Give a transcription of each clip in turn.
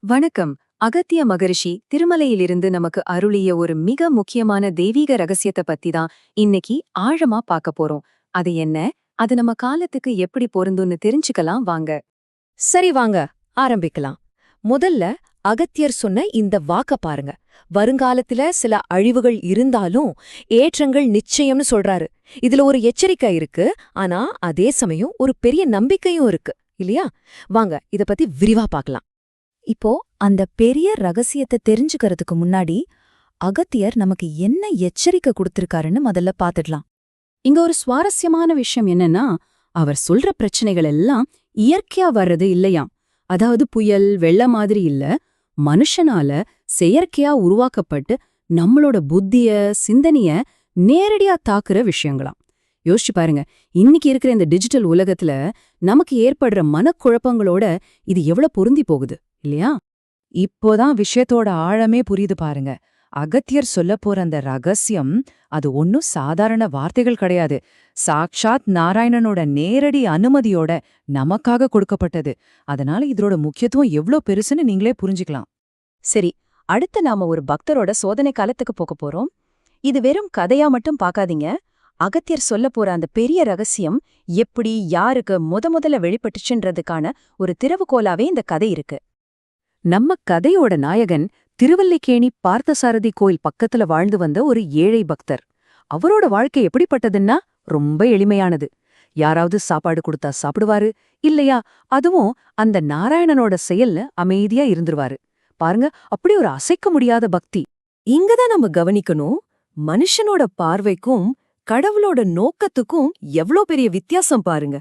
வணக்கம். அகத்திய மகரிஷி திருமலையிலிருந்து நமக்கு அருளிய ஒரு மிக முக்கியமான தெய்வீக ரகசியத்தை பத்தி தான் இன்னைக்கு ஆழமா பார்க்க போறோம். அது என்ன? அது நம்ம காலத்துக்கு எப்படி பொருந்தும்னு தெரிஞ்சுக்கலாம் வாங்க. சரி வாங்க ஆரம்பிக்கலாம். முதல்ல அகத்தியர் சொன்ன இந்த வாக்க பாருங்க. வருங்காலத்துல சில அழிவுகள் இருந்தாலும் ஏற்றங்கள் நிச்சயம்னு சொல்றாரு. இதுல ஒரு எச்சரிக்கை இருக்கு, ஆனா அதே சமயம் ஒரு பெரிய நம்பிக்கையும் இருக்கு இல்லையா? வாங்க இத பத்தி விரிவா பார்க்கலாம். இப்போ அந்த பெரிய ரகசியத்தை தெரிஞ்சுக்கிறதுக்கு முன்னாடி அகத்தியர் நமக்கு என்ன எச்சரிக்கை கொடுத்திருக்காருன்னு முதல்ல பாத்துடலாம். இங்க ஒரு சுவாரஸ்யமான விஷயம் என்னன்னா, அவர் சொல்ற பிரச்சனைகள் எல்லாம் இயற்கையா வர்றது இல்லையாம். அதாவது புயல் வெள்ளம் மாதிரி இல்ல, மனுஷனால செயற்கையா உருவாக்கப்பட்டு நம்மளோட புத்திய சிந்தனைய நேரடியா தாக்குற விஷயங்களாம். யோசிச்சு பாருங்க, இன்னைக்கு இருக்கிற இந்த டிஜிட்டல் உலகத்துல நமக்கு ஏற்படுற மனக்குழப்பங்களோட இது எவ்வளவு பொருந்தி போகுது இல்லையா? இப்போதான் விஷயத்தோட ஆழமே புரியுது பாருங்க. அகத்தியர் சொல்லப் போற அந்த ரகசியம் அது ஒன்னும் சாதாரண வார்த்தைகள் கிடையாது. சாக்ஷாத் நாராயணனோட நேரடி அனுமதியோட நமக்காக கொடுக்கப்பட்டது. அதனால இதோட முக்கியத்துவம் எவ்ளோ பெருசுன்னு நீங்களே புரிஞ்சுக்கலாம். சரி, அடுத்து நாம ஒரு பக்தரோட சோதனை காலத்துக்கு போக போறோம். இது வெறும் கதையா மட்டும் பார்க்காதீங்க. அகத்தியர் சொல்ல போற அந்த பெரிய ரகசியம் எப்படி யாருக்கு முதல்ல வெளிப்பட்டுச்சுன்றதுக்கான ஒரு திறவுகோலாவே இந்த கதை இருக்கு. நம்ம கதையோட நாயகன் திருவல்லிக்கேணி பார்த்தசாரதி கோயில் பக்கத்துல வாழ்ந்து வந்த ஒரு ஏழை பக்தர். அவரோட வாழ்க்கை எப்படிப்பட்டதுன்னா ரொம்ப எளிமையானது. யாராவது சாப்பாடு கொடுத்தா சாப்பிடுவாரு, இல்லையா அதுவும் அந்த நாராயணனோட செயல்ல அமைதியா இருந்துருவாரு. பாருங்க, அப்படி ஒரு அசைக்க முடியாத பக்தி. இங்கதான் நம்ம கவனிக்கணும், மனுஷனோட பார்வைக்கும் கடவுளோட நோக்கத்துக்கும் எவ்ளோ பெரிய வித்தியாசம் பாருங்க.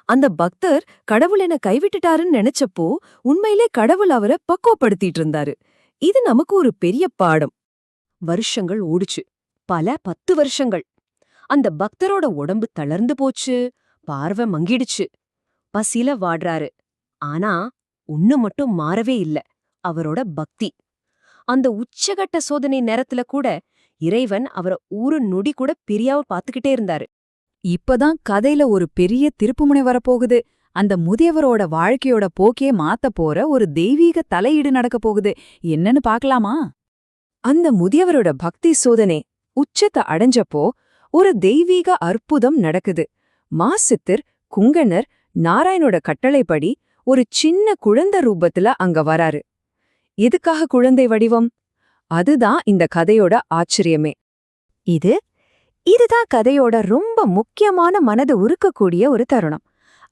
அந்த பக்தர் கடவுள் என்ன கைவிட்டுட்டாருன்னு நினைச்சப்போ உண்மையிலே கடவுள் அவரை பக்குவப்படுத்திட்டு இருந்தாரு. இது நமக்கு ஒரு பெரிய பாடம். வருஷங்கள் ஓடுச்சு, பல 10 வருஷங்கள். அந்த பக்தரோட உடம்பு தளர்ந்து போச்சு, பார்வை மங்கிடுச்சு, பசில வாடுறாரு. ஆனா ஒண்ணு மட்டும் மாறவே இல்ல, அவரோட பக்தி. அந்த உச்சகட்ட சோதனை நேரத்துல கூட இறைவன் அவரை ஒரு நொடி கூட பிரியாம பாத்துக்கிட்டே இருந்தாரு. இப்பதான் கதையில ஒரு பெரிய திருப்புமுனை வரப்போகுது. அந்த முதியவரோட வாழ்க்கையோட போக்கே மாத்தப் போற ஒரு தெய்வீக தலையீடு நடக்க போகுது. என்னன்னு பார்க்கலாமா? அந்த முதியவரோட பக்தி சோதனை உச்சத்தை அடைஞ்சப்போ ஒரு தெய்வீக அற்புதம் நடக்குது. மாசித்தர் குங்கணர் நாராயணோட கட்டளைப்படி ஒரு சின்ன குழந்தை ரூபத்துல அங்க வராரு. எதுக்காக குழந்தை வடிவம்? அதுதான் இந்த கதையோட ஆச்சரியமே. இதுதான் கதையோட ரொம்ப முக்கியமான மனது உருக்கக்கூடிய ஒரு தருணம்.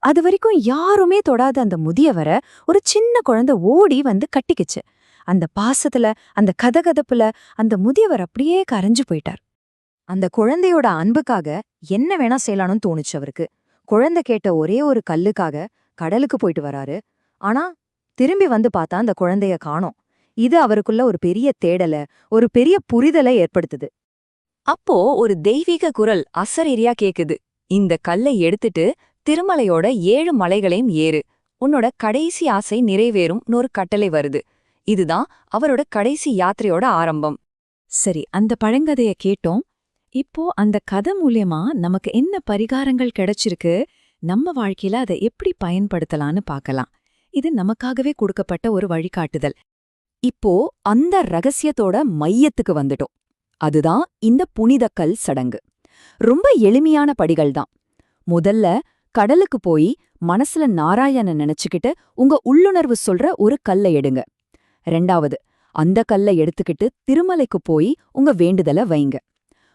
அது வரைக்கும் யாருமே தொடாத அந்த முதியவரை ஒரு சின்ன குழந்தை ஓடி வந்து கட்டிக்குச்சு. அந்த பாசத்துல, அந்த கதகதப்புல அந்த முதியவர் அப்படியே கரைஞ்சு போயிட்டார். அந்த குழந்தையோட அன்புக்காக என்ன வேணா செய்யலாம்னு தோணுச்சு அவருக்கு. குழந்தை கேட்ட ஒரே ஒரு கல்லுக்காக கடலுக்கு போயிட்டு வராரு. ஆனா திரும்பி வந்து பார்த்தா அந்த குழந்தைய காணோம். இது அவருக்குள்ள ஒரு பெரிய தேடல, ஒரு பெரிய புரிதலை ஏற்படுத்துது. அப்போ ஒரு தெய்வீக குரல் அசரீரியா கேக்குது. இந்த கல்லை எடுத்துட்டு திருமலையோட 7 மலைகளையும் ஏறு, உன்னோட கடைசி ஆசை நிறைவேறும்னு ஒரு கட்டளை வருது. இதுதான் அவரோட கடைசி யாத்திரையோட ஆரம்பம். சரி, அந்த பழங்கதைய கேட்டோம். இப்போ அந்த கதை மூலியமா நமக்கு என்ன பரிகாரங்கள் கிடைச்சிருக்கு, நம்ம வாழ்க்கையில அதை எப்படி பயன்படுத்தலான்னு பார்க்கலாம். இது நமக்காகவே கொடுக்கப்பட்ட ஒரு வழிகாட்டுதல். இப்போ அந்த ரகசியத்தோட மையத்துக்கு வந்துட்டோம். அதுதான் இந்த புனிதக்கல் சடங்கு. ரொம்ப எளிமையான படிகள்தான். முதல்ல கடலுக்கு போய் மனசுல நாராயணன் நினைச்சுக்கிட்டு உங்க உள்ளுணர்வு சொல்ற ஒரு கல்லை எடுங்க. 2வது, அந்த கல்லை எடுத்துக்கிட்டு திருமலைக்கு போய் உங்க வேண்டுதலை வைங்க.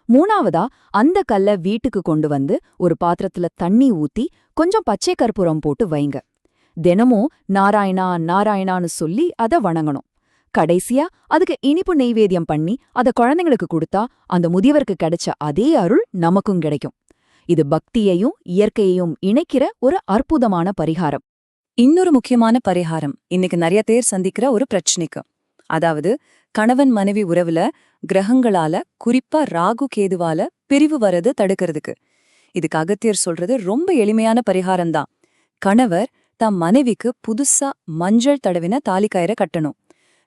3வதா, அந்த கல்லை வீட்டுக்கு கொண்டு வந்து ஒரு பாத்திரத்துல தண்ணி ஊத்தி கொஞ்சம் பச்சை கற்பூரம் போட்டு வைங்க. தினமும் நாராயணா நாராயணான்னு சொல்லி அதை வணங்கணும். கடைசியா அதுக்கு இனிப்பு நெய்வேத்தியம் பண்ணி அத குழந்தைங்களுக்கு கொடுத்தா அந்த முதியவருக்கு கிடைச்ச அதே அருள் நமக்கும் கிடைக்கும். இது பக்தியையும் இயற்கையையும் இணைக்கிற ஒரு அற்புதமான பரிகாரம். இன்னொரு முக்கியமான பரிகாரம் இன்னைக்கு நிறைய பேர் சந்திக்கிற ஒரு பிரச்சனைக்கு, அதாவது கணவன் மனைவி உறவுல கிரகங்களால, குறிப்பா ராகு கேதுவால பிரிவு வரது தடுக்கிறதுக்கு. இதுக்கு அகத்தியர் சொல்றது ரொம்ப எளிமையான பரிகாரம்தான். கணவர் தம் மனைவிக்கு புதுசா மஞ்சள் தடவின தாலிக்கயிறை கட்டணும்.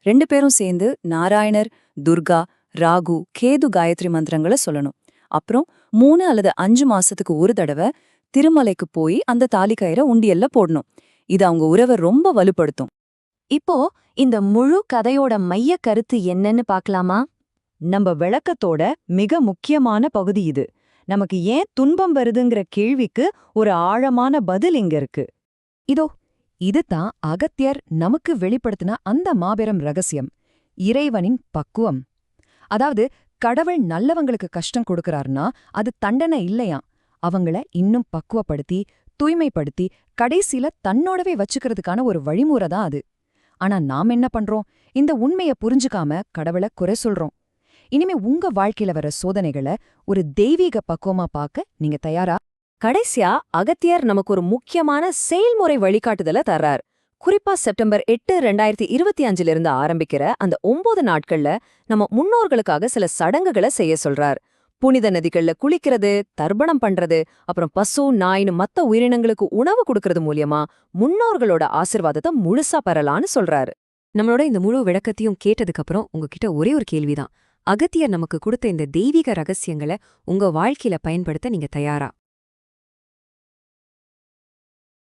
2 பேரும் சேர்ந்து நாராயணர், துர்கா, ராகு, கேது காயத்ரி மந்திரங்களை சொல்லணும். அப்புறம் 3 அல்லது 5 மாசத்துக்கு ஒரு தடவை திருமலைக்கு போய் அந்த தாலிக்கயிறை உண்டியல்ல போடணும். இது அவங்க உறவை ரொம்ப வலுப்படுத்தும். இப்போ இந்த முழு கதையோட மைய கருத்து என்னன்னு பார்க்கலாமா? நம்ம விளக்கத்தோட மிக முக்கியமான பகுதி இது. நமக்கு ஏன் துன்பம் வருதுங்கிற கேள்விக்கு ஒரு ஆழமான பதில் இங்க இருக்கு. இதோ இதுதான் அகத்தியர் நமக்கு வெளிப்படுத்தின அந்த மாபெரும் ரகசியம், இறைவனின் பக்குவம். அதாவது கடவுள் நல்லவங்களுக்கு கஷ்டம் கொடுக்கறாருன்னா அது தண்டனை இல்லையாம், அவங்கள இன்னும் பக்குவப்படுத்தி தூய்மைப்படுத்தி கடைசியில தன்னோடவே வச்சுக்கிறதுக்கான ஒரு வழிமுறை தான் அது. ஆனா நாம் என்ன பண்றோம்? இந்த உண்மைய புரிஞ்சுக்காம கடவுளை குறை சொல்றோம். இனிமே உங்க வாழ்க்கையில வர சோதனைகளை ஒரு தெய்வீக பக்குவமா பார்க்க நீங்க தயாரா? கடைசியா அகத்தியர் நமக்கு ஒரு முக்கியமான செயல்முறை வழிகாட்டுதல தர்றார். குறிப்பா செப்டம்பர் 8, 2025 ஆரம்பிக்கிற அந்த 9 நாட்கள்ல நம்ம முன்னோர்களுக்காக சில சடங்குகளை செய்ய சொல்றார். புனித நதிகள்ல குளிக்கிறது, தர்ப்பணம் பண்றது, அப்புறம் பசு, நாயின்னு மத்த உயிரினங்களுக்கு உணவு கொடுக்கறது மூலியமா முன்னோர்களோட ஆசிர்வாதத்தை முழுசா பெறலான்னு சொல்றாரு. நம்மளோட இந்த முழு விளக்கத்தையும் கேட்டதுக்கு அப்புறம் உங்ககிட்ட ஒரே ஒரு கேள்விதான். அகத்தியர் நமக்கு கொடுத்த இந்த தெய்வீக ரகசியங்களை உங்க வாழ்க்கையில பயன்படுத்த நீங்க தயாரா?